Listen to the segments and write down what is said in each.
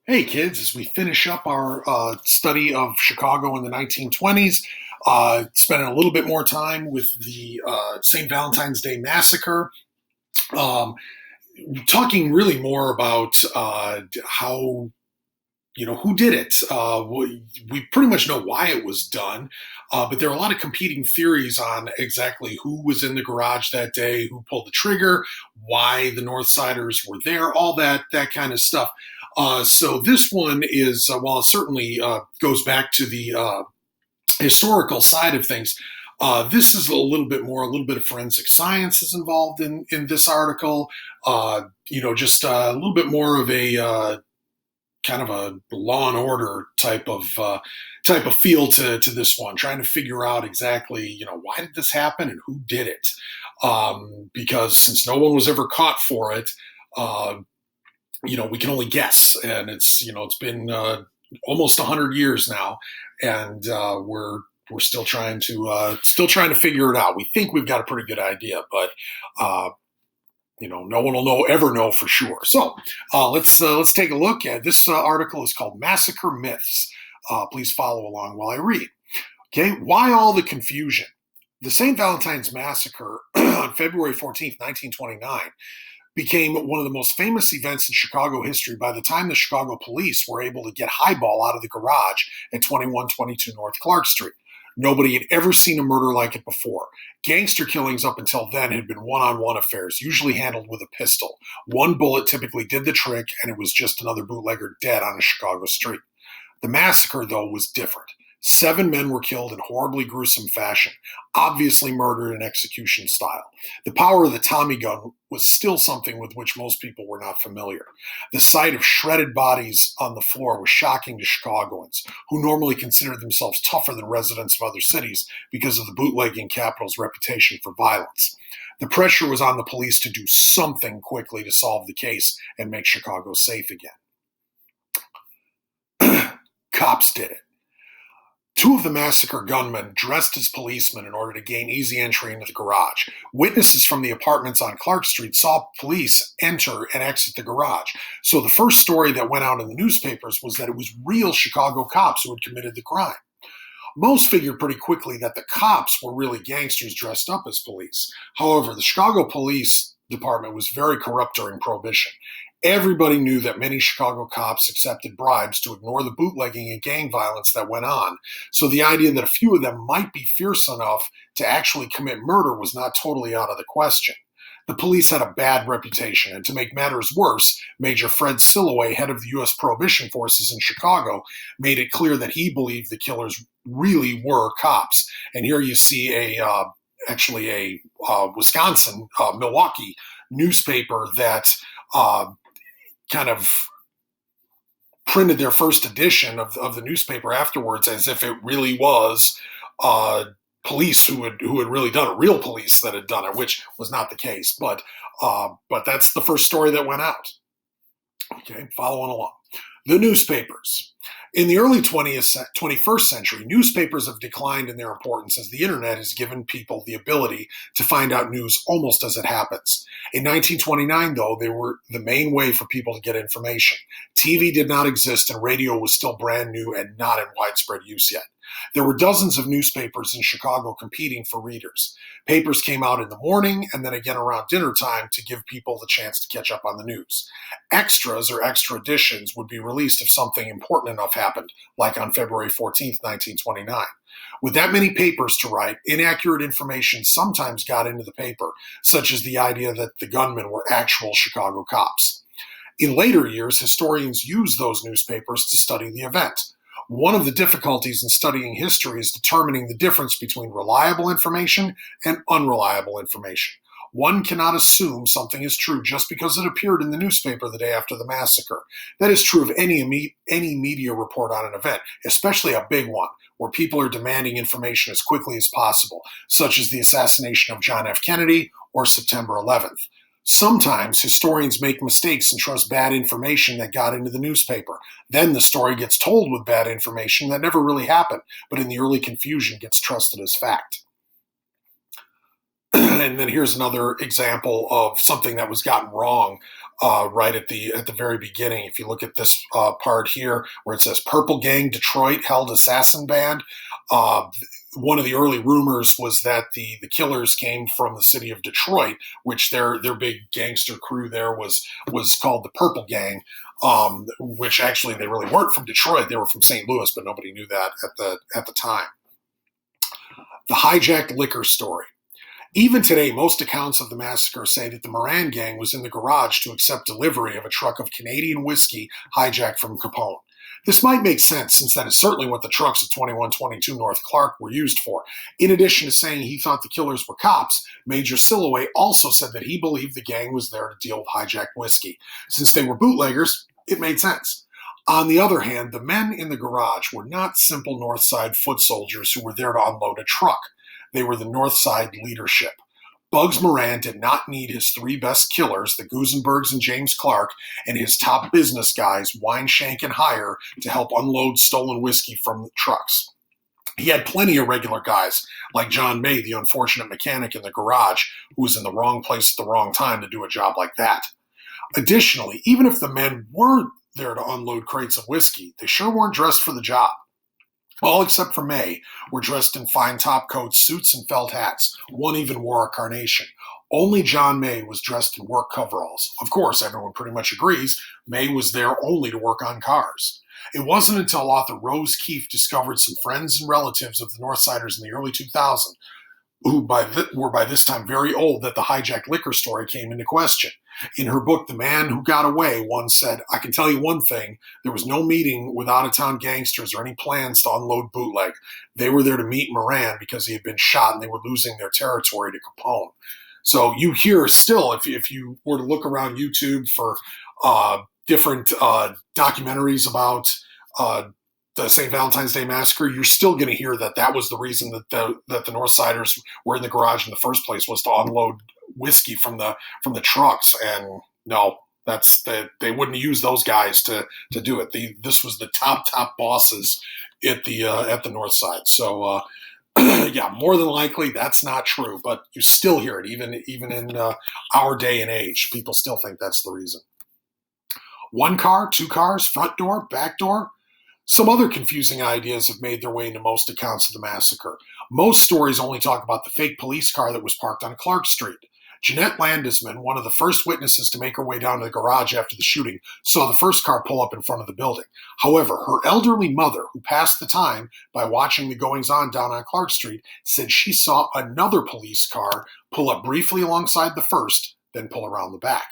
Hey kids, as we finish up our study of Chicago in the 1920s, spending a little bit more time with the St. Valentine's Day Massacre, um, talking really more about how, who did it. We pretty much know why it was done, but there are a lot of competing theories on exactly who was in the garage that day, who pulled the trigger, why the North Siders were there, all that kind of stuff. So this one is, while it certainly goes back to the historical side of things, this is a little bit of forensic science is involved in this article. Just a little bit more of a kind of a law and order type of feel to this one, trying to figure out exactly why did this happen and who did it. Because since no one was ever caught for it, uh, we can only guess, and it's been almost 100 years now, and we're still trying to figure it out. We think we've got a pretty good idea, but uh, no one will ever know for sure. So let's take a look at this article. Is called Massacre Myths. Please follow along while I read. Okay, why all the confusion? The St. Valentine's Massacre on February 14th, 1929, became one of the most famous events in Chicago history by the time the Chicago police were able to get Highball out of the garage at 2122 North Clark Street. Nobody had ever seen a murder like it before. Gangster killings up until then had been one-on-one affairs, usually handled with a pistol. One bullet typically did the trick, and it was just another bootlegger dead on a Chicago street. The massacre, though, was different. 7 men were killed in horribly gruesome fashion, obviously murder in execution style. The power of the Tommy gun was still something with which most people were not familiar. The sight of shredded bodies on the floor was shocking to Chicagoans, who normally considered themselves tougher than residents of other cities because of the bootlegging capital's reputation for violence. The pressure was on the police to do something quickly to solve the case and make Chicago safe again. Cops did it. 2 of the massacre gunmen dressed as policemen in order to gain easy entry into the garage. Witnesses from the apartments on Clark Street saw police enter and exit the garage. So the first story that went out in the newspapers was that it was real Chicago cops who had committed the crime. Most figured pretty quickly that the cops were really gangsters dressed up as police. However, the Chicago Police Department was very corrupt during Prohibition. Everybody knew that many Chicago cops accepted bribes to ignore the bootlegging and gang violence that went on, so the idea that a few of them might be fierce enough to actually commit murder was not totally out of the question. The police had a bad reputation, and to make matters worse, Major Fred Silloway, head of the U.S. Prohibition forces in Chicago, made it clear that he believed the killers really were cops. And here you see actually a Wisconsin, Milwaukee newspaper that kind of printed their first edition of the newspaper afterwards as if it really was police who had really done it, real police that had done it, which was not the case. But that's the first story that went out. Okay, following along. The newspapers. In the early 21st century, newspapers have declined in their importance as the internet has given people the ability to find out news almost as it happens. In 1929, though, they were the main way for people to get information. TV did not exist and radio was still brand new and not in widespread use yet. There were dozens of newspapers in Chicago competing for readers. Papers came out in the morning and then again around dinner time to give people the chance to catch up on the news. Extras or extra editions would be released if something important enough happened, like on February 14th, 1929. With that many papers to write, inaccurate information sometimes got into the paper, such as the idea that the gunmen were actual Chicago cops. In later years, historians used those newspapers to study the event. One of the difficulties in studying history is determining the difference between reliable information and unreliable information. One cannot assume something is true just because it appeared in the newspaper the day after the massacre. That is true of any media report on an event, especially a big one, where people are demanding information as quickly as possible, such as the assassination of John F. Kennedy or September 11th. Sometimes historians make mistakes and trust bad information that got into the newspaper. Then the story gets told with bad information that never really happened, but in the early confusion gets trusted as fact. And then here's another example of something that was gotten wrong right at the very beginning. If you look at this part here where it says Purple Gang Detroit held assassin band, uh, one of the early rumors was that the killers came from the city of Detroit, which their big gangster crew there was called the Purple Gang, which actually they really weren't from Detroit. They were from St. Louis, but nobody knew that at the time. The hijacked liquor story. Even today, most accounts of the massacre say that the Moran gang was in the garage to accept delivery of a truck of Canadian whiskey hijacked from Capone. This might make sense, since that is certainly what the trucks at 2122 North Clark were used for. In addition to saying he thought the killers were cops, Major Silloway also said that he believed the gang was there to deal with hijacked whiskey. Since they were bootleggers, it made sense. On the other hand, the men in the garage were not simple North Side foot soldiers who were there to unload a truck. They were the North Side leadership. Bugs Moran did not need his three best killers, the Gusenbergs and James Clark, and his top business guys, Wineshank and Heyer, to help unload stolen whiskey from the trucks. He had plenty of regular guys, like John May, the unfortunate mechanic in the garage, who was in the wrong place at the wrong time to do a job like that. Additionally, even if the men were there to unload crates of whiskey, they sure weren't dressed for the job. All except for May were dressed in fine top coats, suits, and felt hats. One even wore a carnation. Only John May was dressed in work coveralls. Of course, everyone pretty much agrees May was there only to work on cars. It wasn't until author Rose Keefe discovered some friends and relatives of the Northsiders in the early 2000s, who were by this time very old, that the hijacked liquor story came into question. In her book, The Man Who Got Away, one said, "I can tell you one thing, there was no meeting with out-of-town gangsters or any plans to unload bootleg. They were there to meet Moran because he had been shot and they were losing their territory to Capone." So you hear still, if you were to look around YouTube for different documentaries about the St. Valentine's Day Massacre, you're still going to hear that was the reason that the Northsiders were in the garage in the first place, was to unload whiskey from the trucks. And no, they wouldn't use those guys to do it. This was the top bosses at the North Side. So yeah, more than likely that's not true, but you still hear it even in our day and age. People still think that's the reason. One car, two cars, front door, back door. Some other confusing ideas have made their way into most accounts of the massacre. Most stories only talk about the fake police car that was parked on Clark Street. Jeanette Landisman, one of the first witnesses to make her way down to the garage after the shooting, saw the first car pull up in front of the building. However, her elderly mother, who passed the time by watching the goings-on down on Clark Street, said she saw another police car pull up briefly alongside the first, then pull around the back.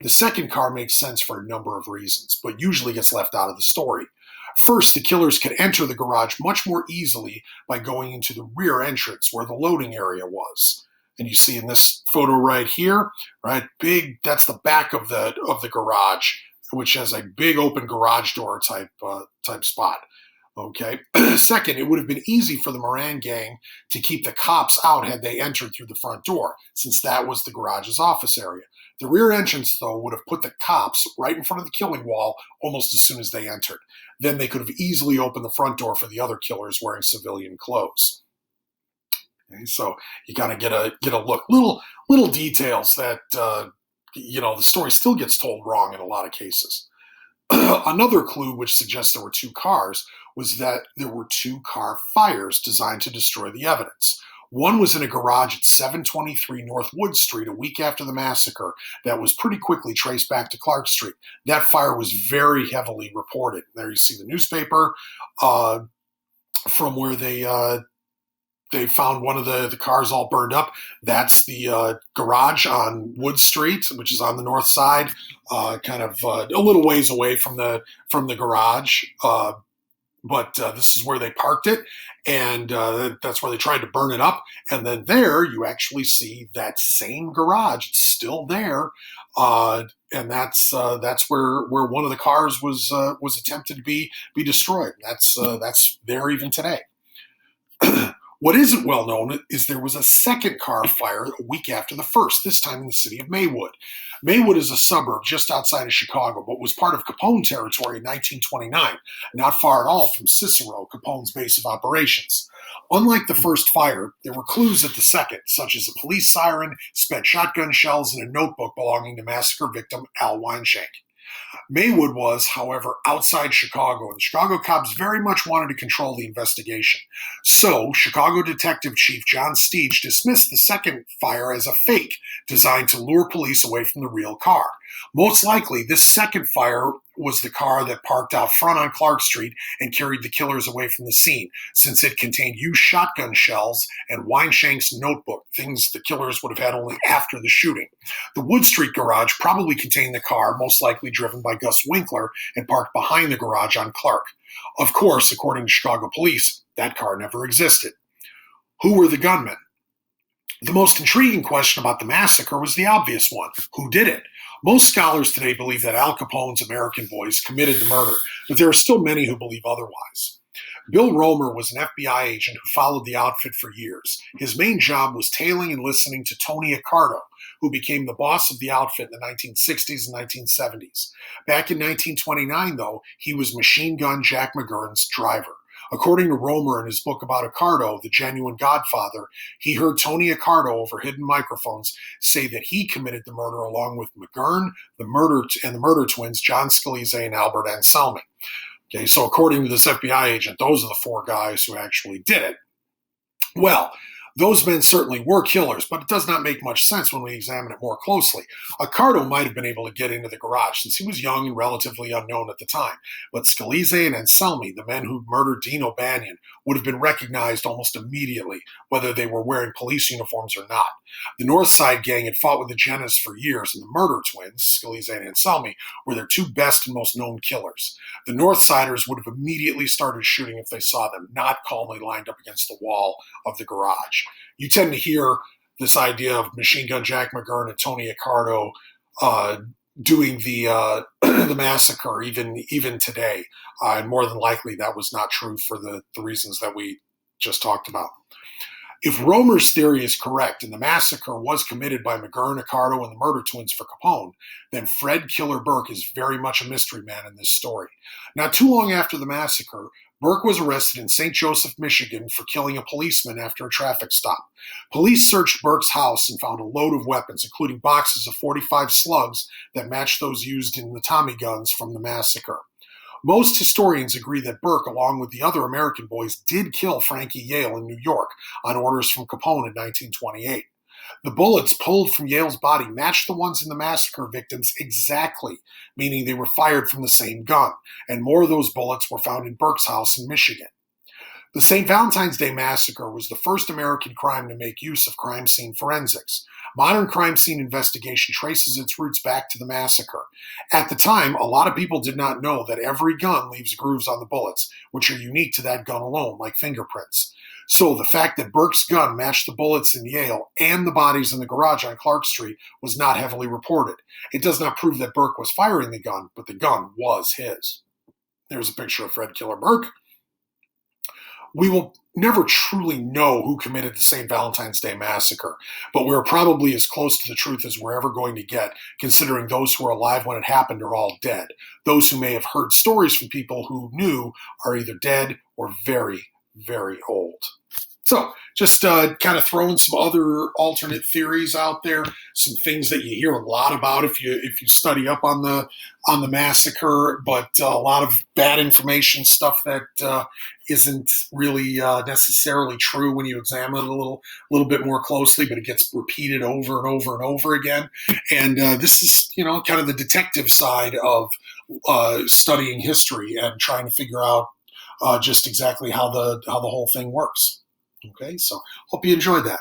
The second car makes sense for a number of reasons, but usually gets left out of the story. First, the killers could enter the garage much more easily by going into the rear entrance where the loading area was. And you see in this photo right here, right, that's the back of the garage, which has a big open garage door type spot. Okay. Second, it would have been easy for the Moran gang to keep the cops out had they entered through the front door, since that was the garage's office area. The rear entrance, though, would have put the cops right in front of the killing wall almost as soon as they entered. Then they could have easily opened the front door for the other killers wearing civilian clothes. Okay, so you kind of get a look. Little details that the story still gets told wrong in a lot of cases. Another clue which suggests there were two cars was that there were two car fires designed to destroy the evidence. One was in a garage at 723 North Wood Street a week after the massacre that was pretty quickly traced back to Clark Street. That fire was very heavily reported. There you see the newspaper from where they found one of the cars all burned up. That's the garage on Wood Street, which is on the north side, kind of a little ways away from the garage. But this is where they parked it, and that's where they tried to burn it up. And then there you actually see that same garage. It's still there, and that's where one of the cars was attempted to be destroyed. That's there even today. What isn't well known is there was a second car fire a week after the first, this time in the city of Maywood. Maywood is a suburb just outside of Chicago, but was part of Capone territory in 1929, not far at all from Cicero, Capone's base of operations. Unlike the first fire, there were clues at the second, such as a police siren, spent shotgun shells, and a notebook belonging to massacre victim Al Weinshank. Maywood was, however, outside Chicago, and Chicago cops very much wanted to control the investigation. So, Chicago Detective Chief John Steege dismissed the second fire as a fake designed to lure police away from the real car. Most likely, this second fire was the car that parked out front on Clark Street and carried the killers away from the scene, since it contained used shotgun shells and Weinshank's notebook, things the killers would have had only after the shooting. The Wood Street garage probably contained the car, most likely driven by Gus Winkler, and parked behind the garage on Clark. Of course, according to Chicago police, that car never existed. Who were the gunmen? The most intriguing question about the massacre was the obvious one. Who did it? Most scholars today believe that Al Capone's American boys committed the murder, but there are still many who believe otherwise. Bill Romer was an FBI agent who followed the outfit for years. His main job was tailing and listening to Tony Accardo, who became the boss of the outfit in the 1960s and 1970s. Back in 1929, though, he was Machine Gun Jack McGurn's driver. According to Romer in his book about Accardo, The Genuine Godfather, he heard Tony Accardo over hidden microphones say that he committed the murder along with McGurn, the murder twins, John Scalise and Albert Anselmi. Okay, so according to this FBI agent, those are the four guys who actually did it. Well, those men certainly were killers, but it does not make much sense when we examine it more closely. Accardo might have been able to get into the garage since he was young and relatively unknown at the time, but Scalise and Anselmi, the men who murdered Dean O'Banion, would have been recognized almost immediately, whether they were wearing police uniforms or not. The North Side gang had fought with the Jennas for years, and the murder twins, Scalise and Anselmi, were their two best and most known killers. The North Siders would have immediately started shooting if they saw them, not calmly lined up against the wall of the garage. You tend to hear this idea of Machine Gun Jack McGurn and Tony Accardo doing the the massacre even today, and more than likely that was not true for the reasons that we just talked about. If Romer's theory is correct and the massacre was committed by McGurn, Accardo, and the murder twins for Capone, then Fred Killer Burke is very much a mystery man in this story. Not too long after the massacre, Burke was arrested in St. Joseph, Michigan for killing a policeman after a traffic stop. Police searched Burke's house and found a load of weapons, including boxes of .45 slugs that matched those used in the Tommy guns from the massacre. Most historians agree that Burke, along with the other American boys, did kill Frankie Yale in New York on orders from Capone in 1928. The bullets pulled from Yale's body matched the ones in the massacre victims exactly, meaning they were fired from the same gun, and more of those bullets were found in Burke's house in Michigan. The St. Valentine's Day Massacre was the first American crime to make use of crime scene forensics. Modern crime scene investigation traces its roots back to the massacre. At the time, a lot of people did not know that every gun leaves grooves on the bullets, which are unique to that gun alone, like fingerprints. So the fact that Burke's gun matched the bullets in Yale and the bodies in the garage on Clark Street was not heavily reported. It does not prove that Burke was firing the gun, but the gun was his. There's a picture of Fred Killer Burke. We will never truly know who committed the St. Valentine's Day Massacre, but we're probably as close to the truth as we're ever going to get, considering those who were alive when it happened are all dead. Those who may have heard stories from people who knew are either dead or very, very old. So just kind of throwing some other alternate theories out there, some things that you hear a lot about if you study up on the massacre, but a lot of bad information, stuff that isn't really necessarily true when you examine it a little bit more closely, but it gets repeated over and over and over again. And this is kind of the detective side of studying history and trying to figure out just exactly how the whole thing works. Okay, so hope you enjoyed that.